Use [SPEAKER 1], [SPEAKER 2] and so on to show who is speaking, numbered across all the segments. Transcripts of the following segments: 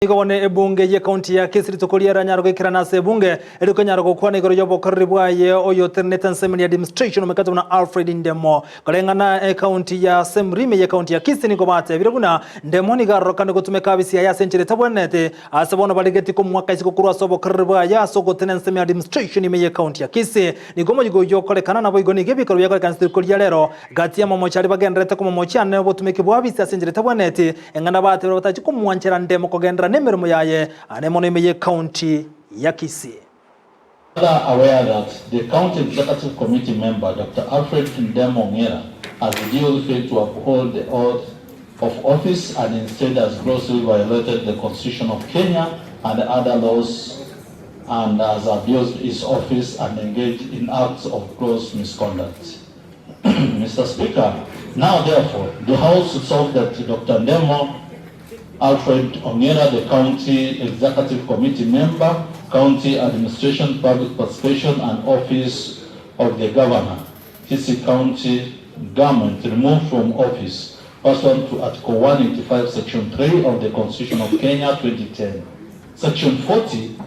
[SPEAKER 1] Igone ebunge ye county ya Kisii tokolia Nyaruguru ikirana se ebunge eruko Nyaruguru kwa nigoro yobo karibwaye oyo terneta nsemi administration omekatu na Alfred Ndemo kalengana county ya Semrime ye county ya Kisii niko bate birabuna Ndemo ni garoka niko tumeka bisi ya senchire tabonete asabona baligeti ko mwaka isiko kurwa sobo karibwaye asoko nsemi administration ime ye county ya Kisii niko mojigo yo kolekana nabo igoni gebikoro ya kansi kolia lero gati ya momochari bagendrete ko momochane obo tumeke bwa bisi ya senchire tabonete engana bate batachi ko mwanchera Ndemo kogendra nemirimo yaye anemone ye county ya Kisii.
[SPEAKER 2] Aware that the county executive committee member Dr. Alfred Ndemo has duly failed to uphold the oath of office and instead has grossly violated the Constitution of Kenya and other laws and has abused his office and engaged in acts of gross misconduct. Mr. Speaker, now therefore the House resolves that Dr. Ndemo Alfred Ndemo, the County Executive Committee Member, County Administration, Public Participation and Office of the Governor, Kisii County Government, removed from office pursuant to Article 185, Section 3 of the Constitution of Kenya 2010. Section 40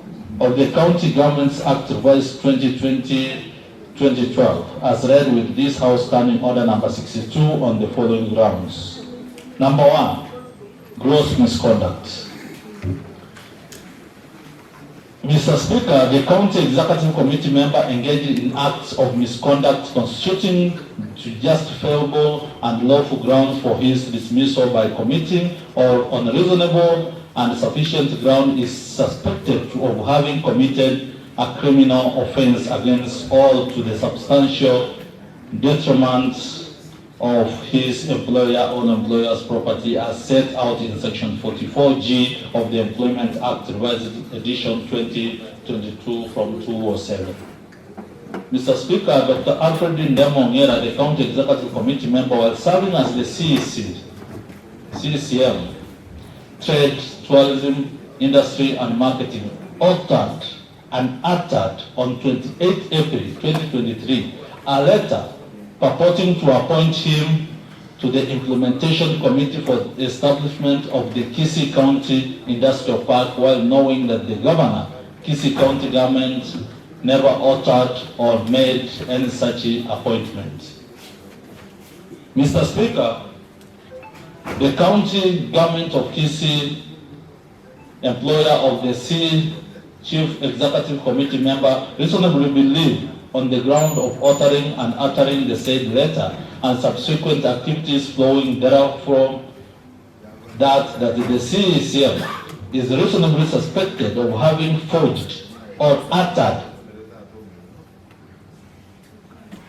[SPEAKER 2] of the County Governments Act revised 2020-2012, as read with this House Standing Order number 62 on the following grounds. Number 1. Gross misconduct. Mr. Speaker, the County Executive Committee member engaged in acts of misconduct constituting justifiable and lawful grounds for his dismissal by committee or unreasonable and sufficient ground is suspected of having committed a criminal offense against all to the substantial detriment of his employer or employer's property as set out in Section 44G of the Employment Act, revised edition 2022 from 207. Mr. Speaker, Dr. Alfred Ndemo, the County Executive Committee member, while serving as the CCM, Trade, Tourism, Industry and Marketing, authored and uttered on 28 April 2023 a letter purporting to appoint him to the Implementation Committee for the establishment of the Kisii County Industrial Park, while knowing that the Governor, Kisii County Government, never authored or made any such appointment. Mr. Speaker, the County Government of Kisii, employer of the Chief Executive Committee member, reasonably believed on the ground of authoring and uttering the said letter and subsequent activities flowing therefrom that the CCM is reasonably suspected of having forged or uttered